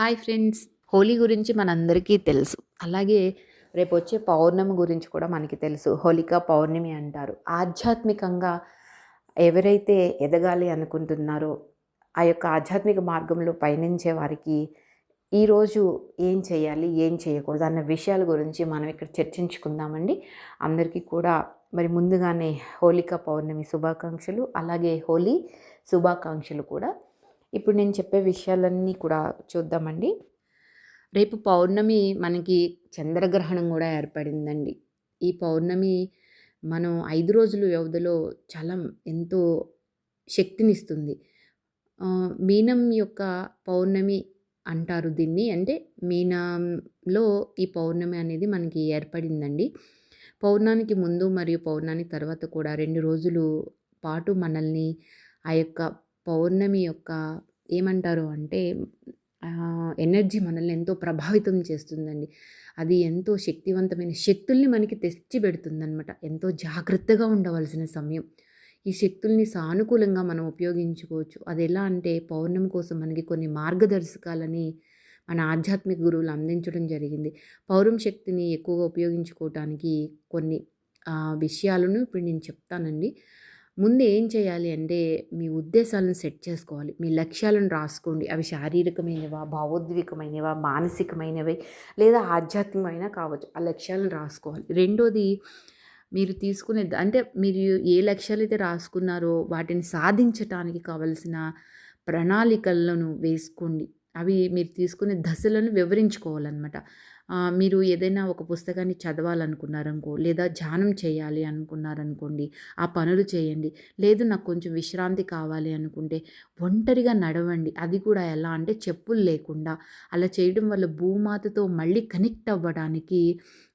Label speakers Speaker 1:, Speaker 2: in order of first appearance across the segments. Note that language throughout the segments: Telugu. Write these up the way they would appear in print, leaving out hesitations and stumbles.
Speaker 1: Hi friends! హోలీ గురించి మనందరికీ తెలుసు. అలాగే రేపొచ్చే పౌర్ణమి గురించి కూడా మనకి తెలుసు. హోలికా పౌర్ణమి అంటారు. ఆధ్యాత్మికంగా ఎవరైతే ఎదగాలి అనుకుంటున్నారో, ఆ యొక్క ఆధ్యాత్మిక మార్గంలో పయనించే వారికి ఈరోజు ఏం చేయాలి, ఏం చేయకూడదు అన్న విషయాల గురించి మనం ఇక్కడ చర్చించుకుందామండి. అందరికీ కూడా మరి ముందుగానే హోలికా పౌర్ణమి శుభాకాంక్షలు. అలాగే హోలీ శుభాకాంక్షలు కూడా. ఇప్పుడు నేను చెప్పే విషయాలన్నీ కూడా చూద్దామండి. రేపు పౌర్ణమి మనకి చంద్రగ్రహణం కూడా ఏర్పడిందండి. ఈ పౌర్ణమి మనం 5 రోజుల వ్యవధిలో చాలా ఎంతో శక్తినిస్తుంది. మీనం యొక్క పౌర్ణమి అంటారు దీన్ని. అంటే మీనంలో ఈ పౌర్ణమి అనేది మనకి ఏర్పడిందండి. పౌర్ణానికి ముందు మరియు పౌర్ణానికి తర్వాత కూడా 2 రోజులు పాటు మనల్ని ఆ యొక్క పౌర్ణమి యొక్క ఏమంటారు అంటే ఎనర్జీ మనల్ని ఎంతో ప్రభావితం చేస్తుందండి. అది ఎంతో శక్తివంతమైన శక్తుల్ని మనకి తెచ్చిపెడుతుందనమాట. ఎంతో జాగ్రత్తగా ఉండవలసిన సమయం. ఈ శక్తుల్ని సానుకూలంగా మనం ఉపయోగించుకోవచ్చు. అది ఎలా అంటే పౌర్ణమి కోసం మనకి కొన్ని మార్గదర్శకాలని మన ఆధ్యాత్మిక గురువులు అందించడం జరిగింది. పౌరం శక్తిని ఎక్కువగా ఉపయోగించుకోవటానికి కొన్ని విషయాలను ఇప్పుడు నేను చెప్తానండి. ముందు ఏం చేయాలి అంటే మీ ఉద్దేశాలను సెట్ చేసుకోవాలి. మీ లక్ష్యాలను రాసుకోండి. అవి శారీరకమైనవా, భావోద్వేగమైనవా, మానసికమైనవి లేదా ఆధ్యాత్మికమైన కావచ్చు. ఆ లక్ష్యాలను రాసుకోవాలి. రెండోది మీరు తీసుకునే అంటే మీరు ఏ లక్ష్యాలైతే రాసుకున్నారో వాటిని సాధించటానికి కావలసిన ప్రణాళికలను వేసుకోండి. అవి మీరు తీసుకునే దశలను వివరించుకోవాలన్నమాట. మీరు ఏదైనా ఒక పుస్తకాన్ని చదవాలనుకున్నారనుకో, లేదా ధ్యానం చేయాలి అనుకున్నారనుకోండి, ఆ పనులు చేయండి. లేదు నాకు కొంచెం విశ్రాంతి కావాలి అనుకుంటే ఒంటరిగా నడవండి. అది కూడా ఎలా అంటే చెప్పులు లేకుండా. అలా చేయడం వల్ల భూమాతతో మళ్ళీ కనెక్ట్ అవ్వడానికి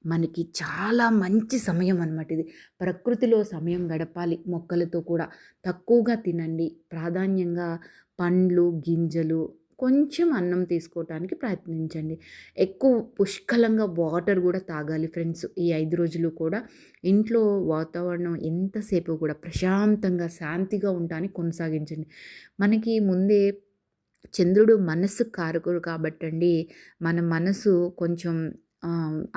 Speaker 1: మనకి చాలా మంచి సమయం అనమాట ఇది. ప్రకృతిలో సమయం గడపాలి మొక్కలతో కూడా. తక్కువగా తినండి. ప్రాధాన్యంగా పండ్లు, గింజలు, కొంచెం అన్నం తీసుకోవటానికి ప్రయత్నించండి. ఎక్కువ పుష్కలంగా వాటర్ కూడా తాగాలి ఫ్రెండ్స్. ఈ 5 రోజులు కూడా ఇంట్లో వాతావరణం ఎంతసేపు కూడా ప్రశాంతంగా, శాంతిగా ఉండటానికి కొనసాగించండి. మనకి ముందే చంద్రుడు మనస్సు కారకుడు కాబట్టండి, మన మనసు కొంచెం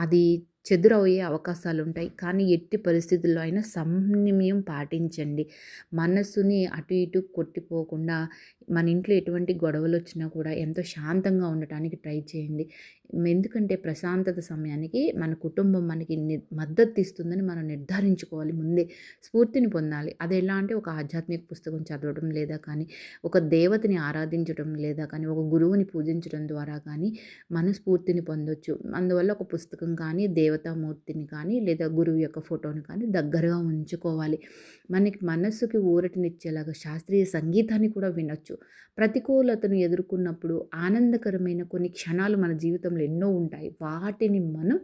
Speaker 1: అది చెదురయ్యే అవకాశాలుంటాయి. కానీ ఎట్టి పరిస్థితుల్లో అయినా సంయమనం పాటించండి. మనస్సుని అటు ఇటు కొట్టిపోకుండా మన ఇంట్లో ఎటువంటి గొడవలొచ్చినా కూడా ఎంతో శాంతంగా ఉండటానికి ట్రై చేయండి. ఎందుకంటే ప్రశాంతత సమయానికి మన కుటుంబం మనకి మద్దతు ఇస్తుందని మనం నిర్ధారించుకోవాలి ముందే. స్ఫూర్తిని పొందాలి. అది ఎలా అంటే ఒక ఆధ్యాత్మిక పుస్తకం చదవడం లేదా కానీ, ఒక దేవతని ఆరాధించడం లేదా కానీ, ఒక గురువుని పూజించడం ద్వారా కానీ మనస్ఫూర్తిని పొందొచ్చు. అందువల్ల ఒక పుస్తకం కానీ, దేవతామూర్తిని కానీ లేదా గురువు యొక్క ఫోటోని కానీ దగ్గరగా ఉంచుకోవాలి. మనకి మనస్సుకి ఊరటనిచ్చేలాగా శాస్త్రీయ సంగీతాన్ని కూడా వినొచ్చు. ప్రతికూలతను ఎదుర్కొన్నప్పుడు ఆనందకరమైన కొన్ని క్షణాలు మన జీవితంలో ఎన్నో ఉంటాయి. వాటిని మనం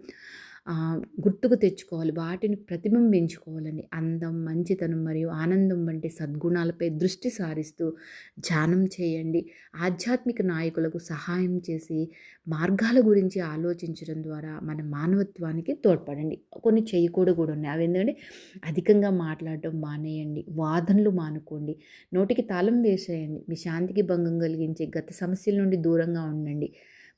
Speaker 1: గుర్తుకు తెచ్చుకోవాలి. వాటిని ప్రతిబింబించుకోవాలండి. అందం, మంచితనం మరియు ఆనందం వంటి సద్గుణాలపై దృష్టి సారిస్తూ ధ్యానం చేయండి. ఆధ్యాత్మిక నాయకులకు సహాయం చేసి మార్గాల గురించి ఆలోచించడం ద్వారా మన మానవత్వానికి తోడ్పడండి. కొన్ని చేయకూడదు కూడా ఉన్నాయి. అవి ఎందుకంటే అధికంగా మాట్లాడటం మానేయండి. వాదనలు మానుకోండి. నోటికి తాళం వేసేయండి. మీ శాంతికి భంగం కలిగించే గత సమస్యల నుండి దూరంగా ఉండండి.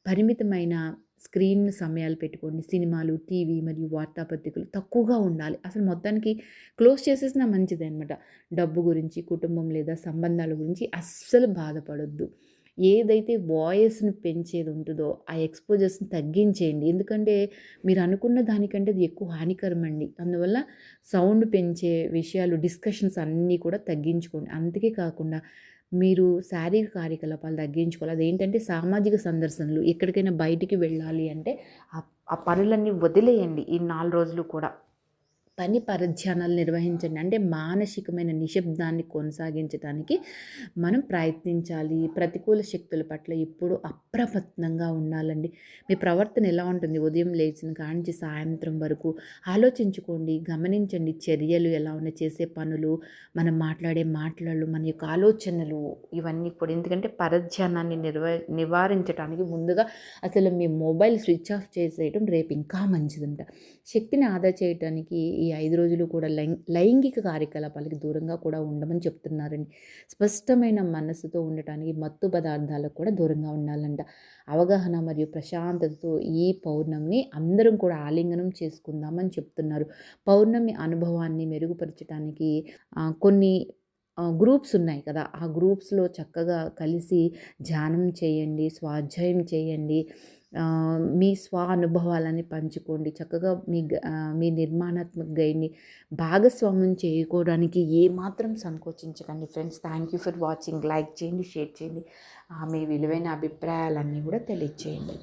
Speaker 1: పరిమితమైన స్క్రీన్ సమయాలు పెట్టుకోండి. సినిమాలు, టీవీ మరియు వార్తాపత్రికలు తక్కువగా ఉండాలి. అసలు మొత్తానికి క్లోజ్ చేసేసినా మంచిదే అనమాట. డబ్బు గురించి, కుటుంబం లేదా సంబంధాల గురించి అస్సలు బాధపడొద్దు. ఏదైతే వాయిస్‌ని పెంచేది ఉంటుందో ఆ ఎక్స్‌పోజర్స్‌ని తగ్గించేయండి. ఎందుకంటే మీరు అనుకున్న దానికంటే అది ఎక్కువ హానికరమండి. అందువల్ల సౌండ్ పెంచే విషయాలు, డిస్కషన్స్ అన్నీ కూడా తగ్గించుకోండి. అంతకే కాకుండా మీరు శారీరక కార్యకలాపాలు తగ్గించుకోవాలి. అదేంటంటే సామాజిక సందర్శనలు. ఎక్కడికైనా బయటికి వెళ్ళాలి అంటే ఆ పనులన్నీ వదిలేయండి ఈ 4 రోజులు కూడా. పని పరధ్యానాలు నిర్వహించండి. అంటే మానసికమైన నిశ్శబ్దాన్ని కొనసాగించడానికి మనం ప్రయత్నించాలి. ప్రతికూల శక్తుల పట్ల ఎప్పుడూ అప్రమత్తంగా ఉండాలండి. మీ ప్రవర్తన ఎలా ఉంటుంది ఉదయం లేచిన కాంచి సాయంత్రం వరకు ఆలోచించుకోండి, గమనించండి. చర్యలు ఎలా ఉన్నాయి, చేసే పనులు, మనం మాట్లాడే మాటలు, మన యొక్క ఆలోచనలు ఇవన్నీ కూడా. ఎందుకంటే పరధ్యానాన్ని నివారించడానికి ముందుగా అసలు మీ మొబైల్ స్విచ్ ఆఫ్ చేసేయటం రేపు ఇంకా మంచిదంట. శక్తిని ఆదా చేయటానికి ఈ ఈ 5 రోజులు కూడా లైంగిక కార్యకలాపాలకి దూరంగా కూడా ఉండమని చెప్తున్నారండి. స్పష్టమైన మనస్సుతో ఉండటానికి మత్తు పదార్థాలకు కూడా దూరంగా ఉండాలంట. అవగాహన మరియు ప్రశాంతతతో ఈ పౌర్ణమిని అందరం కూడా ఆలింగనం చేసుకుందామని చెప్తున్నారు. పౌర్ణమి అనుభవాన్ని మెరుగుపరచటానికి కొన్ని గ్రూప్స్ ఉన్నాయి కదా! ఆ గ్రూప్స్‌లో చక్కగా కలిసి ధ్యానం చేయండి, స్వాధ్యాయం చేయండి. మీ అనుభవాలని పంచుకోండి. చక్కగా మీ నిర్మాణాత్మక గైడ్‌ని భాగస్వామ్యం చేసుకోవడానికి ఏమాత్రం సంకోచించకండి friends. Thank you for watching. Like చేయండి, షేర్ చేయండి. మీ విలువైన అభిప్రాయాలన్నీ కూడా తెలియచేయండి.